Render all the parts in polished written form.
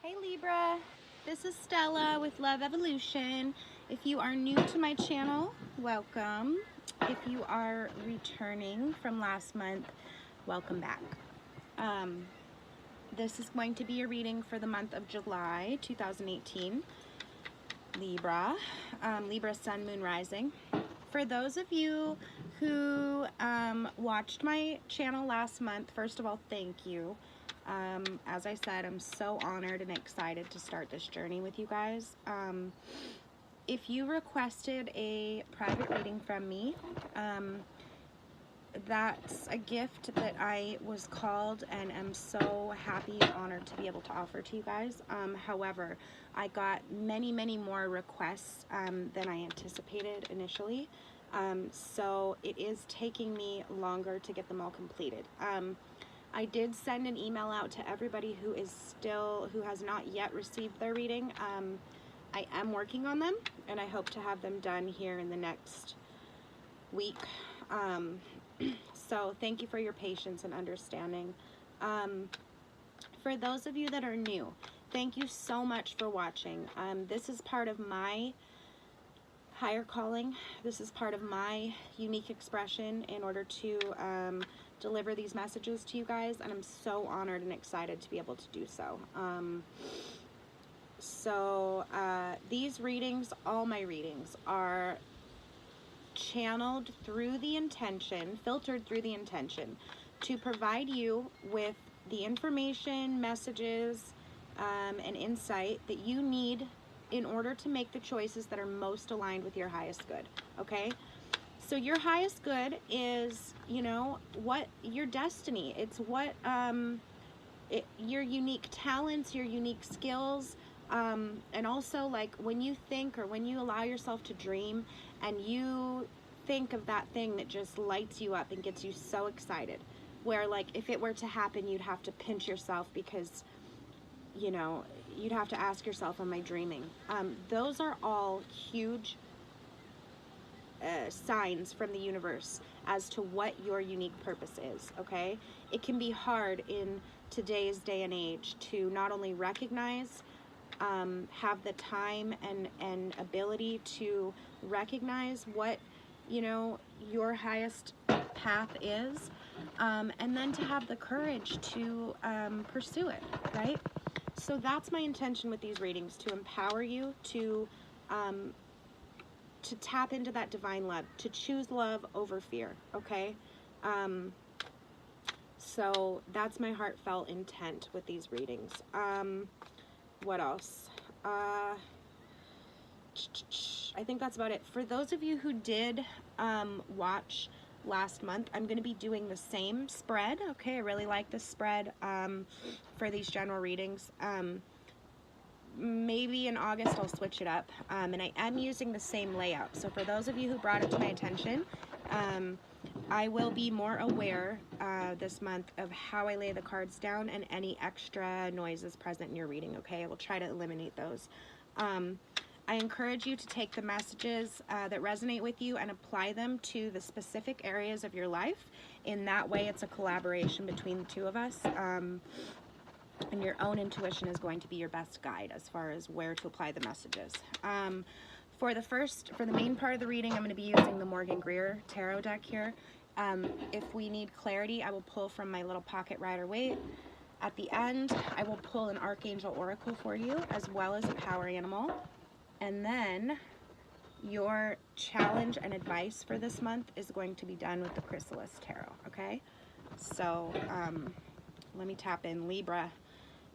Hey Libra, this is Stella with Love Evolution. If you are new to my channel, welcome. If you are returning from last month, welcome back. This is going to be a reading for the month of July 2018. Libra, Libra Sun, Moon, Rising. For those of you who watched my channel last month, first of all, thank you. As I said, I'm so honored and excited to start this journey with you guys. If you requested a private reading from me, that's a gift that I was called and am so happy and honored to be able to offer to you guys. However, I got many more requests than I anticipated initially. So it is taking me longer to get them all completed. I did send an email out to everybody who has not yet received their reading. I am working on them, and I hope to have them done here in the next week. So thank you for your patience and understanding. For those of you that are new, thank you so much for watching. This is part of my higher calling. This is part of my unique expression in order to deliver these messages to you guys, and I'm so honored and excited to be able to do so. These readings, all my readings, are channeled through the intention, filtered through the intention, to provide you with the information, messages, and insight that you need in order to make the choices that are most aligned with your highest good, okay? So your highest good is, you know, what your destiny. It's what your unique talents, your unique skills, and also like when you think or when you allow yourself to dream and you think of that thing that just lights you up and gets you so excited, where like if it were to happen, you'd have to pinch yourself because, you know, you'd have to ask yourself, am I dreaming? Those are all huge signs from the universe as to what your unique purpose is, okay? It can be hard in today's day and age to not only recognize, have the time and ability to recognize what, you know, your highest path is, and then to have the courage to pursue it, right? So that's my intention with these readings, to empower you to tap into that divine love, to choose love over fear, okay? So that's my heartfelt intent with these readings. What else? I think that's about it. For those of you who did watch last month, I'm going to be doing the same spread, okay? I really like this spread for these general readings. Maybe in August I'll switch it up, and I am using the same layout. So for those of you who brought it to my attention, I will be more aware this month of how I lay the cards down and any extra noises present in your reading, okay? I will try to eliminate those. I encourage you to take the messages that resonate with you and apply them to the specific areas of your life. In that way, it's a collaboration between the two of us. And your own intuition is going to be your best guide as far as where to apply the messages. For the main part of the reading, I'm going to be using the Morgan Greer tarot deck here. If we need clarity, I will pull from my little pocket Rider-Waite. At the end, I will pull an Archangel Oracle for you, as well as a power animal. And then your challenge and advice for this month is going to be done with the Chrysalis Tarot, okay? So let me tap in Libra.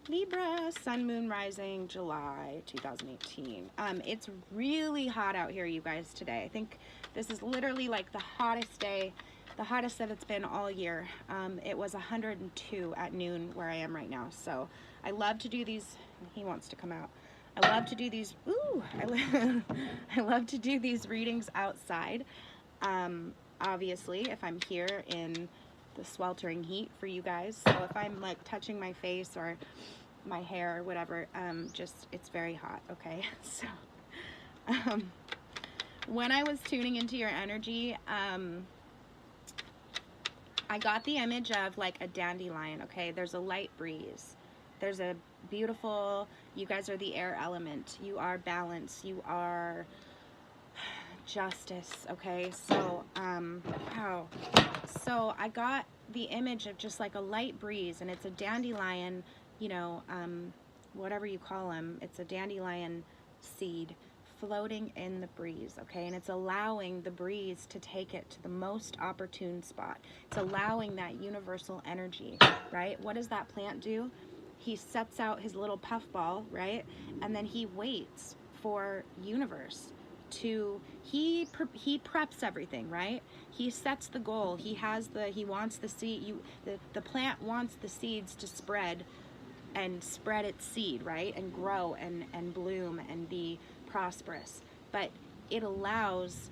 Libra, Sun, Moon, Rising, July 2018. It's really hot out here, you guys, today. I think this is literally like the hottest day, the hottest that it's been all year. It was 102 at noon where I am right now. So I love to do these. He wants to come out. I love to do these. Ooh, I love to do these readings outside. Obviously, if I'm here in the sweltering heat for you guys. So if I'm like touching my face or my hair or whatever, just, it's very hot, okay? So when I was tuning into your energy, I got the image of like a dandelion, okay? There's a light breeze. There's a beautiful. You guys are the air element. You are balance. You are justice. Okay, so wow. So I got the image of just like a light breeze, and it's a dandelion, you know, whatever you call them. It's a dandelion seed floating in the breeze, okay? And it's allowing the breeze to take it to the most opportune spot. It's allowing that universal energy, right? What does that plant do? He sets out his little puffball, right? And then he waits for universe to, he preps everything, right? He sets the goal. He wants the seed, the plant wants the seeds to spread and spread its seed, right? And grow and bloom and be prosperous. But it allows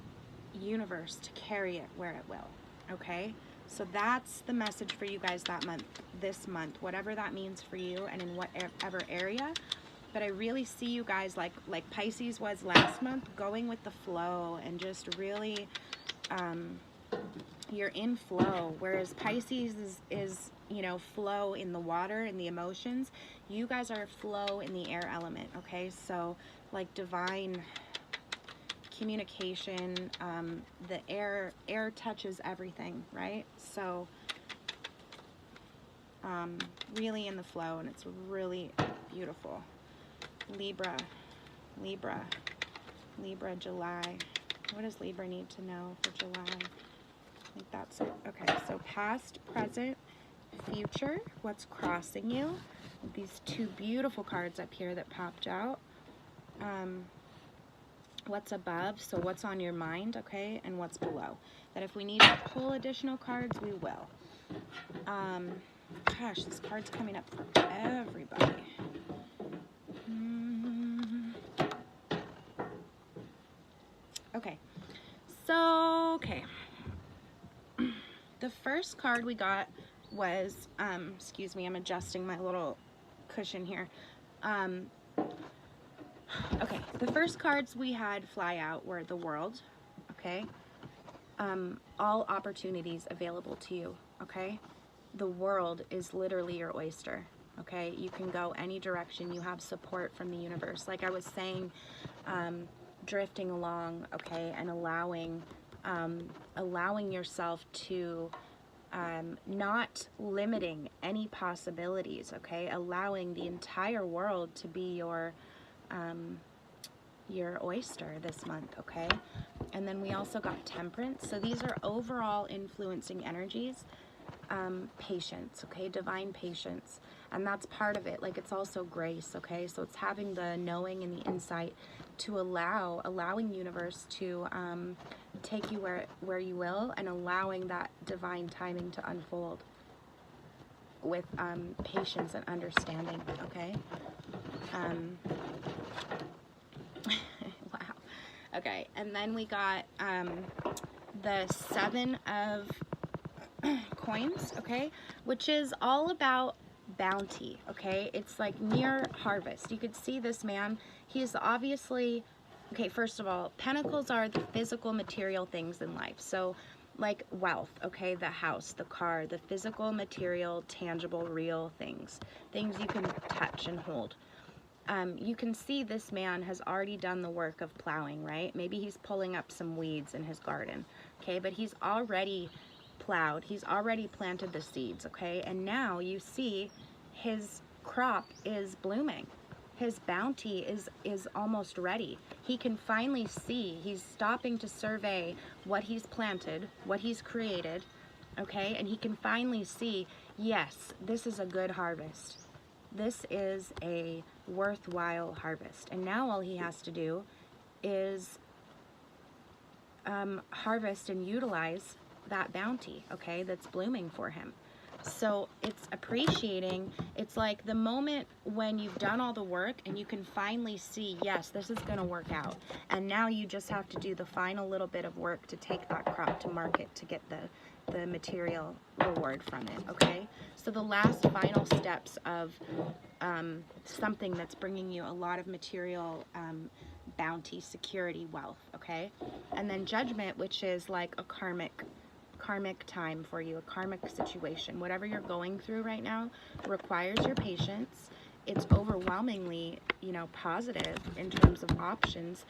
universe to carry it where it will, okay? So that's the message for you guys that month, this month, whatever that means for you and in whatever area. But I really see you guys like Pisces was last month, going with the flow and just really, you're in flow. Whereas Pisces is, you know, flow in the water and the emotions. You guys are flow in the air element, okay? So like divine communication, the air touches everything, right? So really in the flow, and it's really beautiful. Libra, July. What does Libra need to know for July? I think that's it. Okay, so past, present, future, what's crossing you? These two beautiful cards up here that popped out. What's above, so what's on your mind, okay, and what's below. That if we need to pull additional cards, we will. Gosh, this card's coming up for everybody. Okay, so, okay. The first card we got was, excuse me, I'm adjusting my little cushion here. Okay, the first cards we had fly out were the world, okay? All opportunities available to you, okay? The world is literally your oyster, okay? You can go any direction. You have support from the universe. Like I was saying, drifting along, okay, and allowing yourself to not limiting any possibilities, okay? Allowing the entire world to be your oyster this month, okay? And then we also got temperance. So these are overall influencing energies. Patience, okay? Divine patience. And that's part of it. Like it's also grace, okay? So it's having the knowing and the insight to allowing universe to take you where you will, and allowing that divine timing to unfold with patience and understanding, okay? Wow. Okay, and then we got the 7 of coins, okay, which is all about bounty, okay? It's like near harvest. You could see this man, he's obviously, okay, first of all, pentacles are the physical material things in life. So like wealth, okay, the house, the car, the physical material, tangible, real things you can touch and hold. You can see this man has already done the work of plowing, right? Maybe he's pulling up some weeds in his garden, okay? But he's already plowed. He's already planted the seeds, okay? And now you see his crop is blooming. His bounty is almost ready. He can finally see. He's stopping to survey what he's planted, what he's created, okay? And he can finally see, yes, this is a good harvest. This is a worthwhile harvest. And now all he has to do is harvest and utilize that bounty, okay, that's blooming for him. So it's appreciating. It's like the moment when you've done all the work and you can finally see, yes, this is going to work out. And now you just have to do the final little bit of work to take that crop to market to get the material reward from it, okay? So the last final steps of something that's bringing you a lot of material bounty, security, wealth, okay? And then judgment, which is like a karmic time for you, a karmic situation. Whatever you're going through right now requires your patience. it's overwhelmingly, you know, positive in terms of options,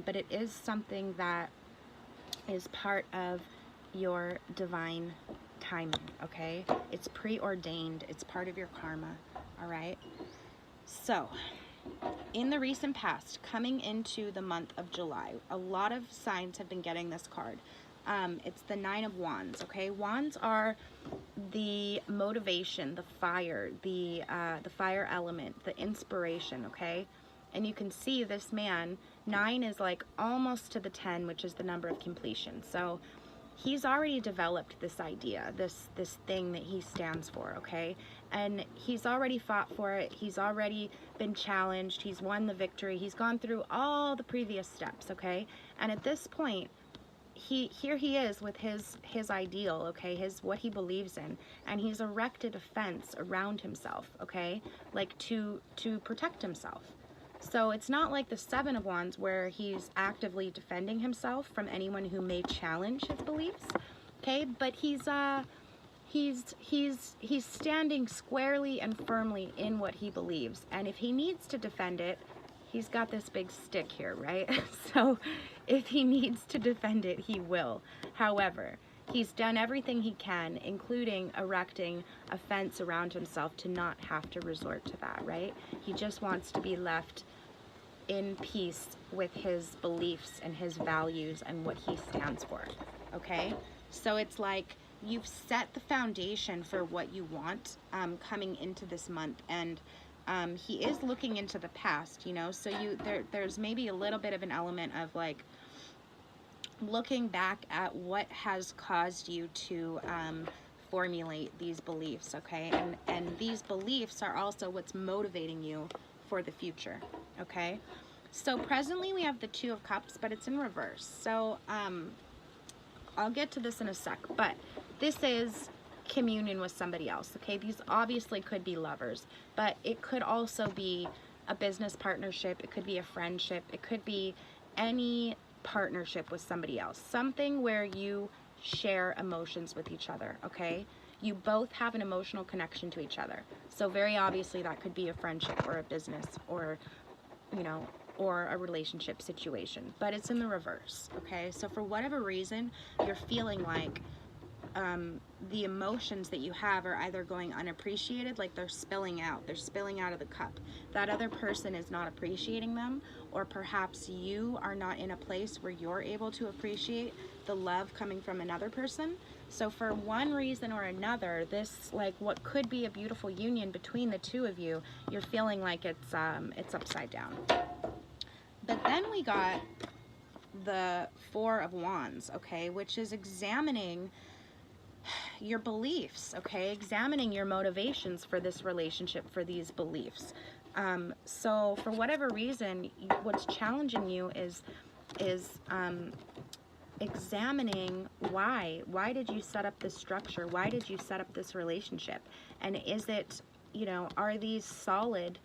but it is something that is part of your divine timing, okay? It's preordained. It's part of your karma, all right? So, in the recent past, coming into the month of July, a lot of signs have been getting this card. It's the Nine of Wands, okay? Wands are the motivation, the fire, the fire element, the inspiration, okay? And you can see this man, 9 is like almost to the 10, which is the number of completion. So he's already developed this idea, this thing that he stands for, okay? And he's already fought for it. He's already been challenged. He's won the victory. He's gone through all the previous steps, okay? And at this point, here he is with his ideal, okay, what he believes in, and he's erected a fence around himself, okay, like to protect himself. So it's not like the Seven of Wands where he's actively defending himself from anyone who may challenge his beliefs, okay, but he's standing squarely and firmly in what he believes, and if he needs to defend it, he's got this big stick here, right? So if he needs to defend it, he will. However, he's done everything he can, including erecting a fence around himself to not have to resort to that, right? He just wants to be left in peace with his beliefs and his values and what he stands for, okay? So it's like you've set the foundation for what you want coming into this month, and he is looking into the past, you know, so there's maybe a little bit of an element of like looking back at what has caused you to formulate these beliefs, okay? And these beliefs are also what's motivating you for the future, okay? So presently we have the Two of Cups, but it's in reverse. So I'll get to this in a sec, but this is communion with somebody else, okay? These obviously could be lovers, but it could also be a business partnership, it could be a friendship, it could be any partnership with somebody else, something where you share emotions with each other, okay? You both have an emotional connection to each other. So very obviously that could be a friendship or a business or, you know, or a relationship situation, but it's in the reverse, okay? So for whatever reason, you're feeling like the emotions that you have are either going unappreciated, like they're spilling out of the cup. That other person is not appreciating them, or perhaps you are not in a place where you're able to appreciate the love coming from another person. So for one reason or another, this, like what could be a beautiful union between the two of you, you're feeling like it's upside down. But then we got the Four of Wands, okay, which is examining your beliefs, okay, examining your motivations for this relationship, for these beliefs. So for whatever reason, what's challenging you is examining why did you set up this structure, why did you set up this relationship, and is it, you know, are these solid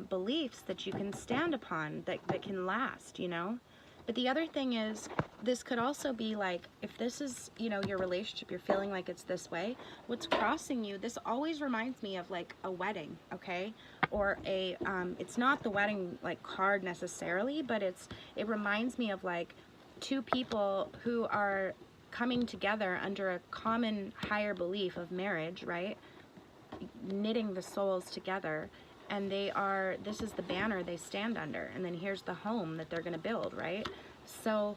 beliefs that you can stand upon, that can last, you know? But the other thing is, this could also be like, if this is, you know, your relationship, you're feeling like it's this way, what's crossing you, this always reminds me of like a wedding, okay? Or a, it's not the wedding like card necessarily, but it reminds me of like two people who are coming together under a common higher belief of marriage, right? Knitting the souls together. And this is the banner they stand under, and then here's the home that they're going to build, right? So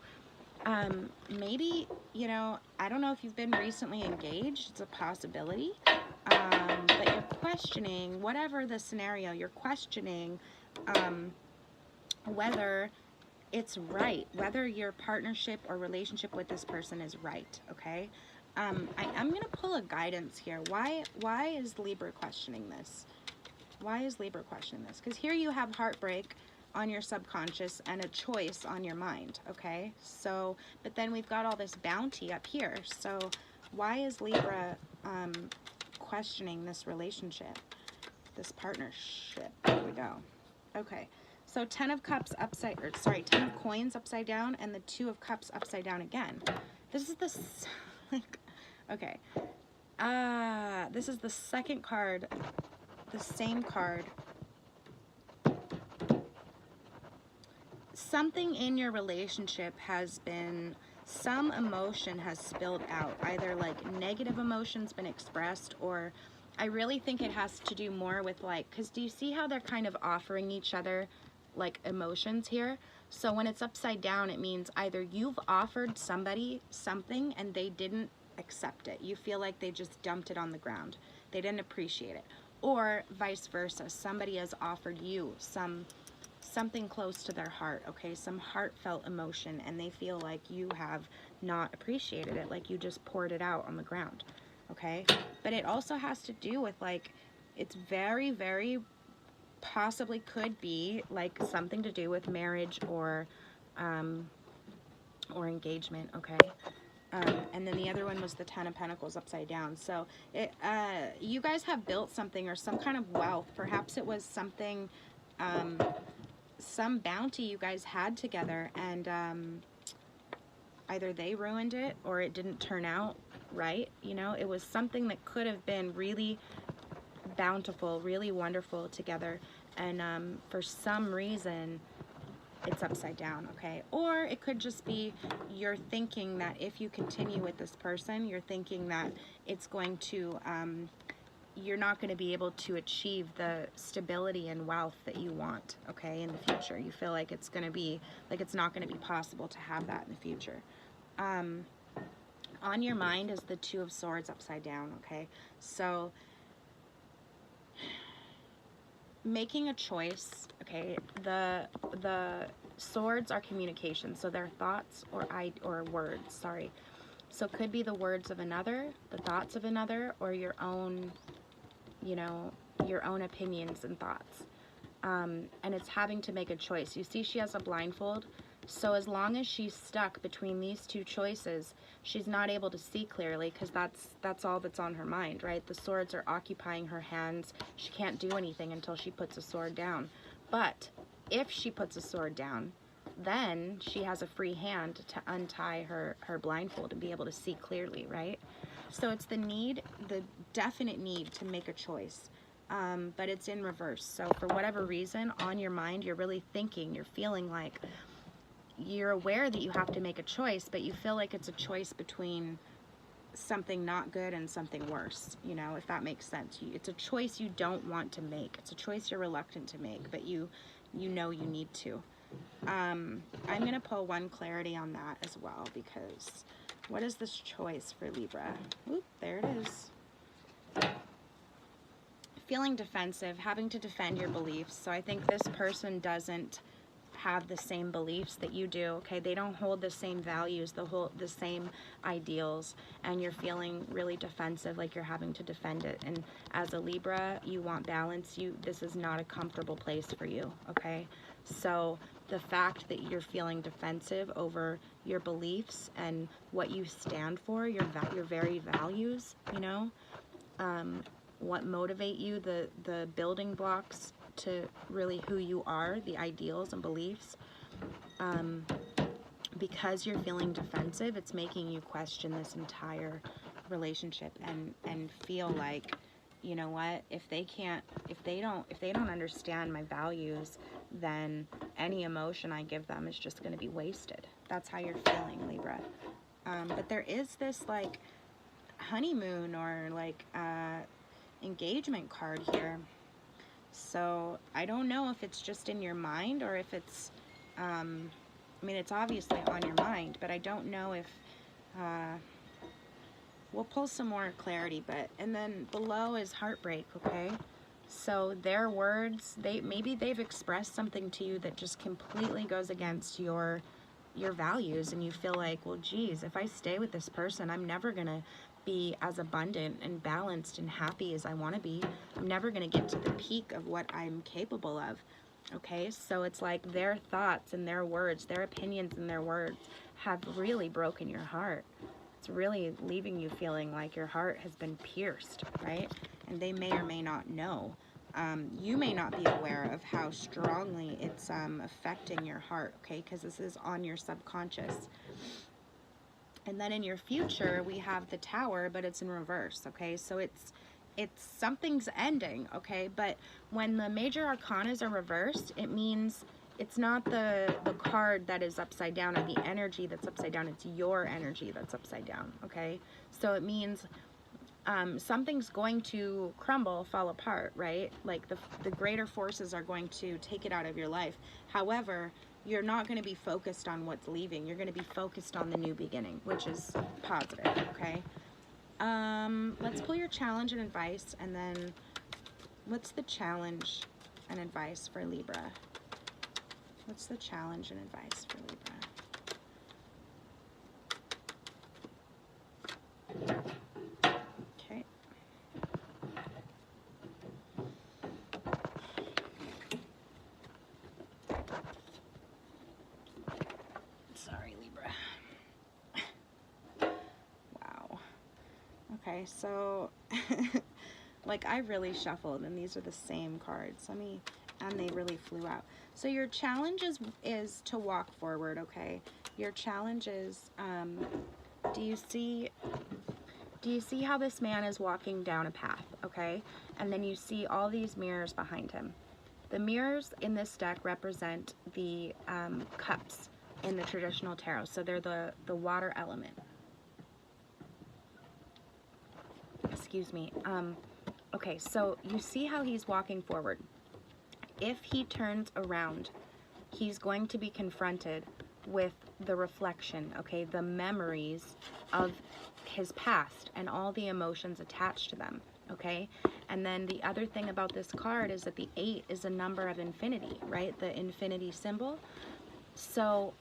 maybe, you know, I don't know if you've been recently engaged, it's a possibility, but you're questioning, whatever the scenario, you're questioning whether it's right, whether your partnership or relationship with this person is right, okay? I'm going to pull a guidance here. Why is Libra questioning this? Why is Libra questioning this? Because here you have heartbreak on your subconscious and a choice on your mind, okay? So, but then we've got all this bounty up here. So why is Libra questioning this relationship, this partnership? There we go. Okay, so 10 of Cups upside, or sorry, 10 of Coins upside down, and the 2 of Cups upside down again. This is the, okay. This is the second card, the same card something in your relationship has been, some emotion has spilled out, either like negative emotions been expressed, or I really think it has to do more with like, because do you see how they're kind of offering each other like emotions here? So when it's upside down, it means either you've offered somebody something and they didn't accept it. You feel like they just dumped it on the ground. They didn't appreciate it. Or vice versa, somebody has offered you something close to their heart, okay, some heartfelt emotion, and they feel like you have not appreciated it, like you just poured it out on the ground, okay? But it also has to do with like, it's very, very possibly could be like something to do with marriage or engagement, okay? And then the other one was the Ten of Pentacles upside down. So it, you guys have built something or some kind of wealth. Perhaps it was something, some bounty you guys had together, and either they ruined it or it didn't turn out right. You know, it was something that could have been really bountiful, really wonderful together, and for some reason it's upside down, okay? Or it could just be you're thinking that if you continue with this person, you're thinking that it's going to, you're not going to be able to achieve the stability and wealth that you want, okay, in the future. You feel like it's going to be, like it's not going to be possible to have that in the future. On your mind is the Two of Swords upside down, okay? So making a choice, okay, the swords are communication, so they're thoughts or words, sorry. So it could be the words of another, the thoughts of another, or your own, you know, your own opinions and thoughts. And it's having to make a choice. You see she has a blindfold, so as long as she's stuck between these two choices, she's not able to see clearly, because that's all that's on her mind, right? The swords are occupying her hands. She can't do anything until she puts a sword down. But if she puts a sword down, then she has a free hand to untie her blindfold and be able to see clearly, right? So it's the need, the definite need to make a choice, but it's in reverse. So for whatever reason, on your mind, you're really thinking, you're feeling like you're aware that you have to make a choice, but you feel like it's a choice between something not good and something worse, you know, if that makes sense. It's a choice you don't want to make. It's a choice you're reluctant to make, but you know you need to. I'm going to pull one clarity on that as well, because what is this choice for Libra? Oop, there it is. Feeling defensive, having to defend your beliefs. So I think this person doesn't have the same beliefs that you do, okay? They don't hold the same values, the same ideals, and you're feeling really defensive, like you're having to defend it. And as a Libra, you want balance. This is not a comfortable place for you, okay? So the fact that you're feeling defensive over your beliefs and what you stand for, your very values, you know, what motivate you, the building blocks to really who you are, the ideals and beliefs, because you're feeling defensive, it's making you question this entire relationship and feel like, you know what, if they don't understand my values, then any emotion I give them is just going to be wasted. That's how you're feeling, Libra. But there is this like honeymoon or like engagement card here. So I don't know if it's just in your mind or if it's, I mean, it's obviously on your mind, but I don't know if, we'll pull some more clarity, and then below is heartbreak, okay? So their words, maybe they've expressed something to you that just completely goes against your values, and you feel like, well, geez, if I stay with this person, I'm never gonna be as abundant and balanced and happy as I want to be. I'm never going to get to the peak of what I'm capable of. Okay, so it's like their thoughts and their words, their opinions and their words have really broken your heart. It's really leaving you feeling like your heart has been pierced, right? And they may or may not know. You may not be aware of how strongly it's affecting your heart, okay? Because this is on your subconscious. And then in your future, we have the Tower, but it's in reverse, okay? So it's something's ending, okay? But when the major arcanas are reversed, it means it's not the card that is upside down or the energy that's upside down, it's your energy that's upside down, okay? So it means something's going to crumble, fall apart, right? Like the greater forces are going to take it out of your life. However, you're not going to be focused on what's leaving. You're going to be focused on the new beginning, which is positive, okay? Let's pull your challenge and advice, and then what's the challenge and advice for Libra? What's the challenge and advice for Libra? Okay. Sorry, Libra. Wow. Okay, so like I really shuffled and these are the same cards. And they really flew out. So your challenge is to walk forward, okay? Your challenge is, do you see how this man is walking down a path, okay? And then you see all these mirrors behind him. The mirrors in this deck represent the cups in the traditional tarot. So they're the water element. Excuse me. Okay, so you see how he's walking forward. If he turns around, he's going to be confronted with the reflection, okay, the memories of his past and all the emotions attached to them, okay? And then the other thing about this card is that the 8 is a number of infinity, right? The infinity symbol. So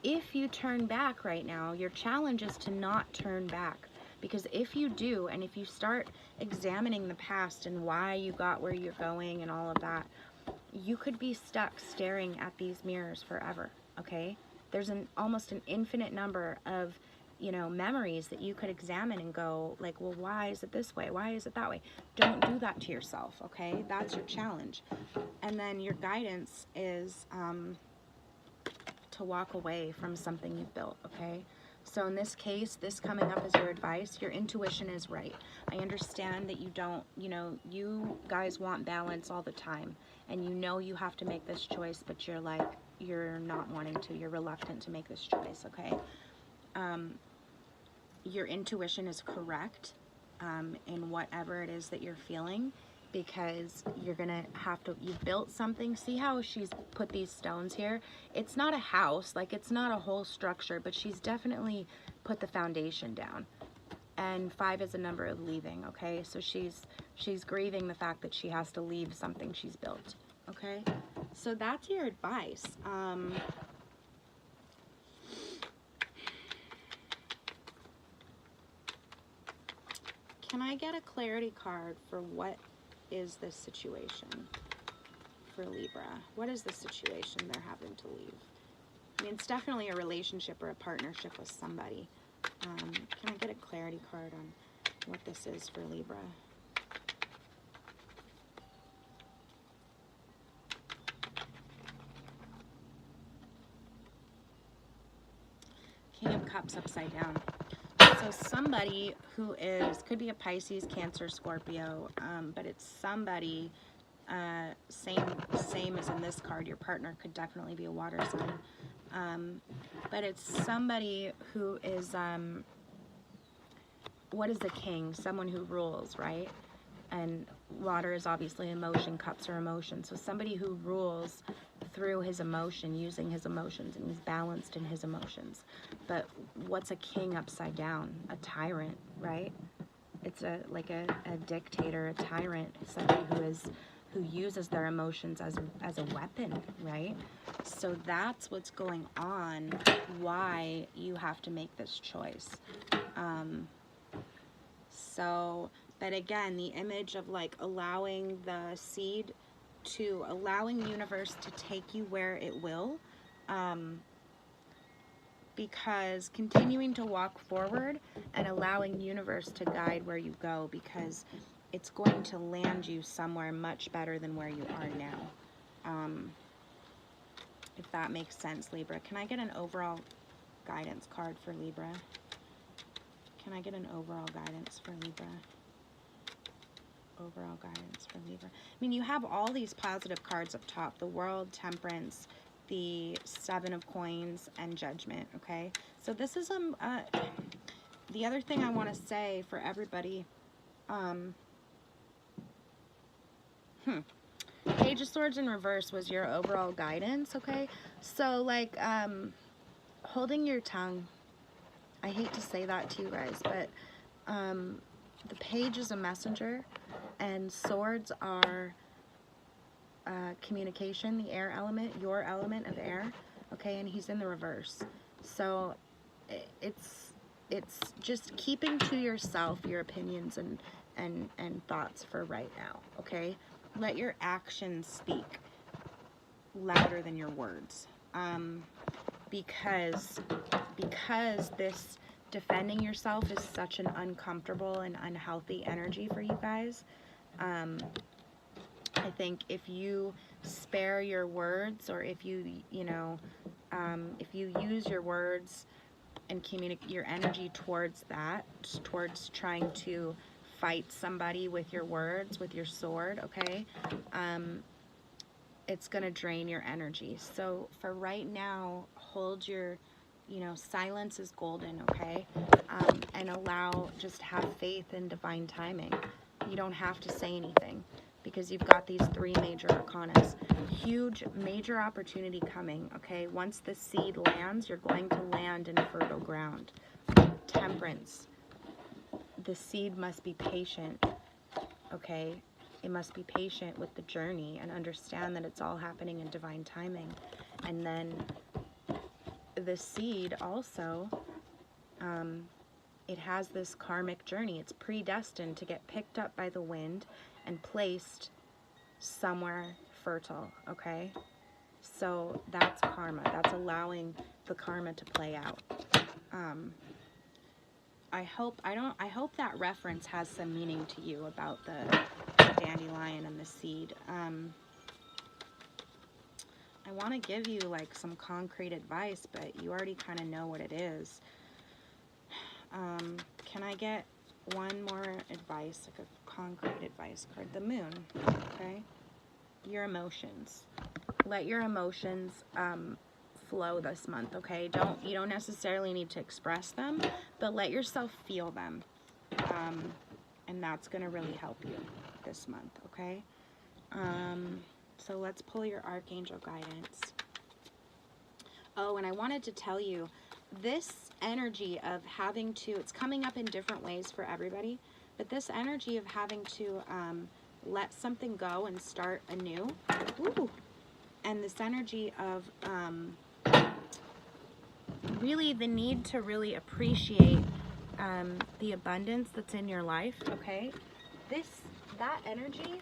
if you turn back right now, your challenge is to not turn back. Because if you do, and if you start examining the past and why you got where you're going and all of that, you could be stuck staring at these mirrors forever, okay? There's almost an infinite number of, you know, memories that you could examine and go like, well, why is it this way? Why is it that way? Don't do that to yourself, okay? That's your challenge. And then your guidance is to walk away from something you've built, okay? So in this case, this coming up as your advice, your intuition is right. I understand that you don't, you know, you guys want balance all the time. And you know you have to make this choice, but you're like, you're not wanting to. You're reluctant to make this choice, okay? Your intuition is correct in whatever it is that you're feeling, because you're gonna have to, you built something. See how she's put these stones here? It's not a house, like it's not a whole structure, but she's definitely put the foundation down. And 5 is a number of leaving, okay? So she's grieving the fact that she has to leave something she's built, okay? So that's your advice. Can I get a clarity card for what is this situation for Libra? What is the situation they're having to leave? I mean, it's definitely a relationship or a partnership with somebody. Can I get a clarity card on what this is for Libra? King of Cups upside down. So somebody who could be a Pisces, Cancer, Scorpio, but it's somebody, same as in this card, your partner could definitely be a water sign. But it's somebody who is, what is a king? Someone who rules, right? And water is obviously emotion, cups are emotion. So somebody who rules through his emotion, using his emotions, and he's balanced in his emotions. But what's a king upside down? A tyrant, right? It's like a dictator, a tyrant, somebody who uses their emotions as a weapon, right? So that's what's going on, why you have to make this choice. But again, the image of like allowing the seed to, allowing the universe to take you where it will, because continuing to walk forward and allowing the universe to guide where you go, because it's going to land you somewhere much better than where you are now. If that makes sense, Libra. Can I get an overall guidance card for Libra? Can I get an overall guidance for Libra? overall guidance for Libra? I mean, you have all these positive cards up top. The World, Temperance, the Seven of Coins, and Judgment, okay? So this is the other thing I want to say for everybody. Page of Swords in reverse was your overall guidance, okay? So, like, holding your tongue. I hate to say that to you guys, but the page is a messenger, and swords are communication, the air element, your element of air, okay? And he's in the reverse. So it's just keeping to yourself your opinions and thoughts for right now, okay? Let your actions speak louder than your words, because this defending yourself is such an uncomfortable and unhealthy energy for you guys. I think if you spare your words, or if you use your words and communicate your energy towards that, towards trying to fight somebody with your words, with your sword, okay, it's going to drain your energy. So for right now, hold your, silence is golden, okay, and just have faith in divine timing. You don't have to say anything, because you've got these three major arcanas. Huge, major opportunity coming, okay? Once the seed lands, you're going to land in fertile ground. Temperance. The seed must be patient, okay? It must be patient with the journey and understand that it's all happening in divine timing. And then the seed also, it has this karmic journey. It's predestined to get picked up by the wind and placed somewhere fertile, okay? So that's karma. That's allowing the karma to play out. I hope that reference has some meaning to you about the dandelion and the seed. I want to give you like some concrete advice, but you already kind of know what it is. Can I get one more advice, like a concrete advice card? The moon, okay? Your emotions. Let your emotions flow this month, okay? You don't necessarily need to express them, but let yourself feel them. And that's going to really help you this month, okay? So let's pull your Archangel guidance. Oh, and I wanted to tell you, this energy of having to, it's coming up in different ways for everybody, but this energy of having to let something go and start anew, ooh, and this energy of really the need to really appreciate the abundance that's in your life, okay? That energy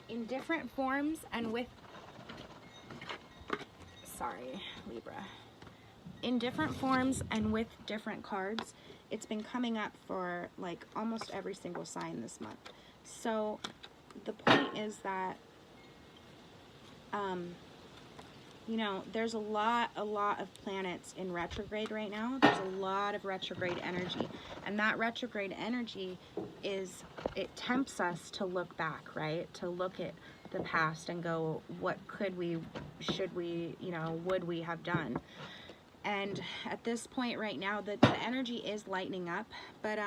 in different forms and with, sorry, Libra, in different forms and with different cards, it's been coming up for like almost every single sign this month. So the point is that there's a lot of planets in retrograde right now. There's a lot of retrograde energy, and that retrograde energy it tempts us to look back, right? To look at the past and go, what could we, should we, would we have done? And at this point right now, the energy is lightening up, but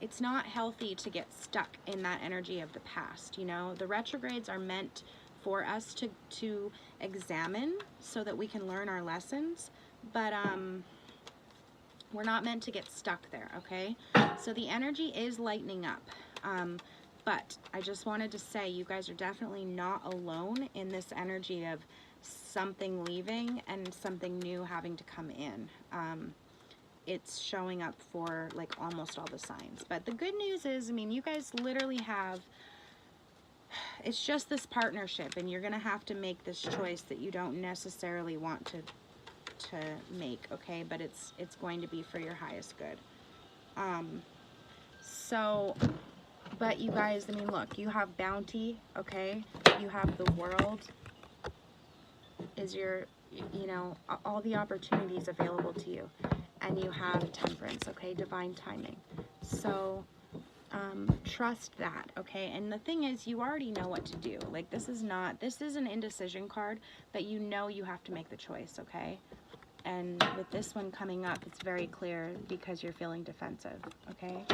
it's not healthy to get stuck in that energy of the past. The retrogrades are meant for us to examine so that we can learn our lessons, but we're not meant to get stuck there, okay? So the energy is lightening up, but I just wanted to say you guys are definitely not alone in this energy of something leaving and something new having to come in. It's showing up for like almost all the signs, but the good news is, you guys literally have, it's just this partnership, and you're gonna have to make this choice that you don't necessarily want to make, okay? But it's going to be for your highest good. But you guys, look, you have bounty, okay? You have the world is your, all the opportunities available to you, and you have temperance, okay? Divine timing. So trust that, okay? And the thing is, you already know what to do. Like, this is an indecision card, but you know you have to make the choice, okay? And with this one coming up, it's very clear because you're feeling defensive, okay?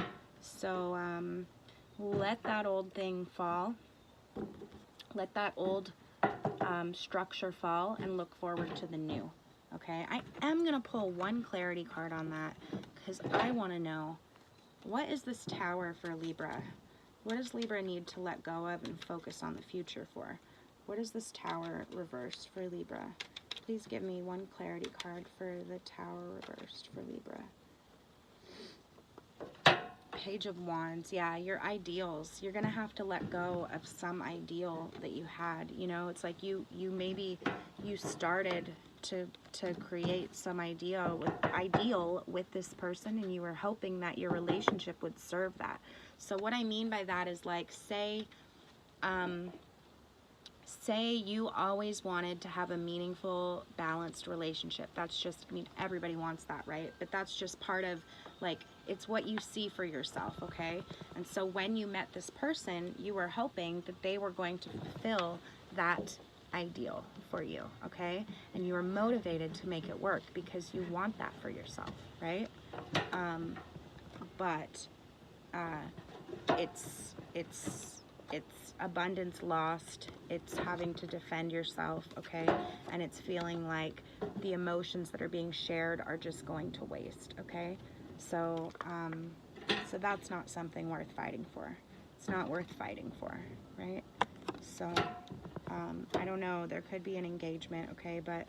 So let that old thing fall. Let that old structure fall and look forward to the new, okay? I am going to pull one clarity card on that because I want to know, what is this Tower for Libra? What does Libra need to let go of and focus on the future for? What is this Tower reversed for Libra? Please give me one clarity card for the Tower reversed for Libra. Page of Wands. Yeah, your ideals. You're going to have to let go of some ideal that you had. You know, it's like you started to create some ideal with this person, and you were hoping that your relationship would serve that. So what I mean by that is, like, say you always wanted to have a meaningful, balanced relationship. That's just, I mean, everybody wants that, right? But that's just part of, like, it's what you see for yourself, okay? And so when you met this person, you were hoping that they were going to fulfill that ideal for you, okay? And you were motivated to make it work because you want that for yourself, right? But it's abundance lost, it's having to defend yourself, okay? And it's feeling like the emotions that are being shared are just going to waste, okay? So so that's not something worth fighting for. It's not worth fighting for, right? So I don't know, there could be an engagement, okay? But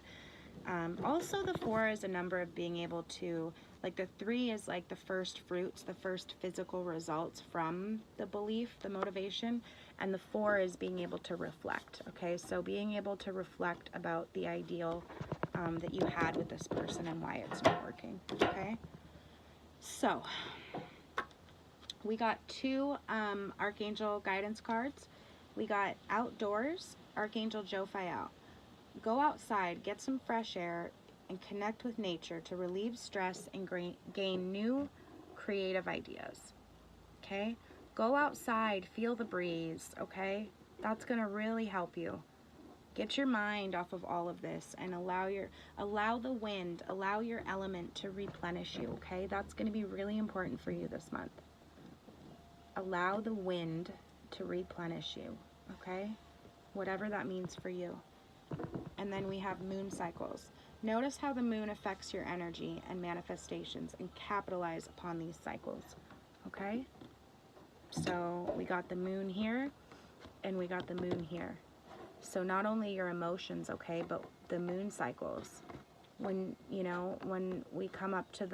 also the 4 is a number of being able to, like, the 3 is like the first fruits, the first physical results from the belief, the motivation, and the 4 is being able to reflect, okay? So being able to reflect about the ideal that you had with this person and why it's not working, okay? So we got 2 Archangel guidance cards. We got outdoors, Archangel Jophiel. Go outside, get some fresh air, and connect with nature to relieve stress and gain new creative ideas, okay? Go outside, feel the breeze, okay? That's going to really help you. Get your mind off of all of this and allow the wind, allow your element to replenish you, okay? That's going to be really important for you this month. Allow the wind to replenish you, okay? Whatever that means for you. And then we have moon cycles. Notice how the moon affects your energy and manifestations, and capitalize upon these cycles, okay? So we got the moon here and we got the moon here. So not only your emotions, okay, but the moon cycles. When, you know, when we come up to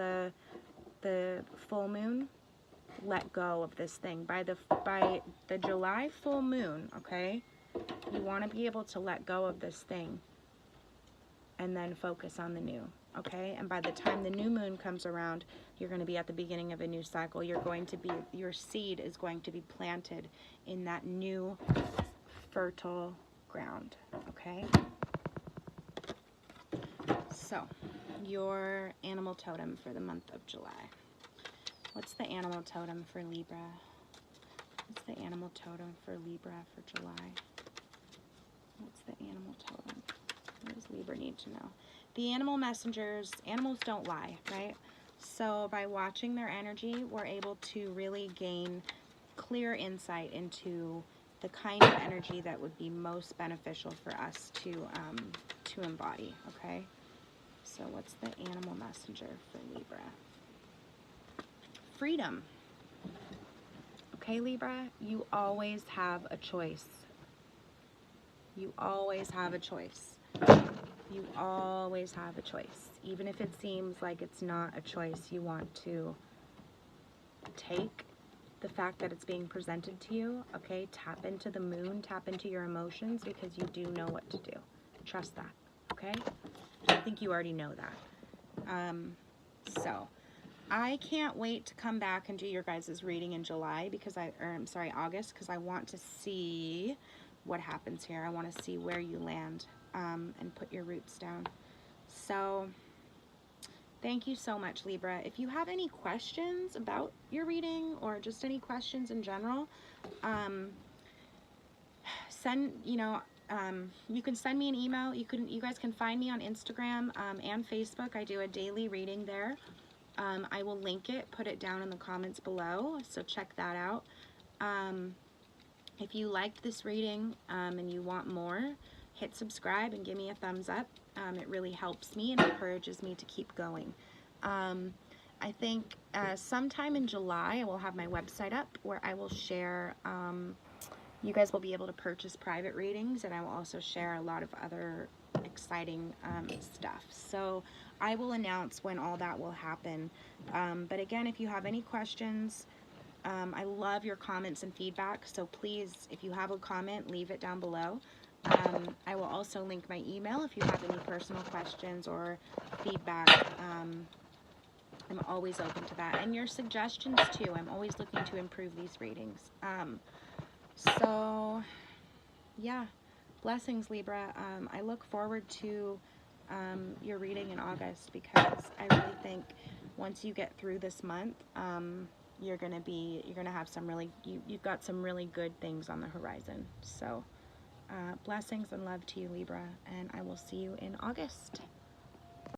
the full moon, let go of this thing. By the July full moon, okay, you want to be able to let go of this thing and then focus on the new, okay? And by the time the new moon comes around, you're going to be at the beginning of a new cycle. Your seed is going to be planted in that new fertile ground, okay? So, your animal totem for the month of July. What's the animal totem for Libra? What's the animal totem for Libra for July? What's the animal totem? What does Libra need to know? The animal messengers, animals don't lie, right? So by watching their energy, we're able to really gain clear insight into the kind of energy that would be most beneficial for us to embody, okay? So what's the animal messenger for Libra? Freedom. Okay, Libra, you always have a choice. You always have a choice. You always have a choice. Even if it seems like it's not a choice, you want to take the fact that it's being presented to you, okay? Tap into the moon, tap into your emotions, because you do know what to do. Trust that, okay? I think you already know that. So I can't wait to come back and do your guys' reading in July August, because I want to see what happens here. I want to see where you land and put your roots down. So Thank you so much, Libra. If you have any questions about your reading or just any questions in general, you can send me an email. You guys can find me on Instagram and Facebook. I do a daily reading there. I will link it, put it down in the comments below, so check that out. If you liked this reading and you want more, hit subscribe and give me a thumbs up. It really helps me and encourages me to keep going. I think sometime in July I will have my website up where I will share, you guys will be able to purchase private readings, and I will also share a lot of other exciting stuff. So I will announce when all that will happen. But again, if you have any questions, I love your comments and feedback, so please, if you have a comment, leave it down below. I will also link my email if you have any personal questions or feedback. I'm always open to that, and your suggestions too. I'm always looking to improve these readings. So yeah, blessings, Libra. I look forward to your reading in August, because I really think once you get through this month, you're gonna have some really, you've got some really good things on the horizon. So blessings and love to you, Libra, and I will see you in August.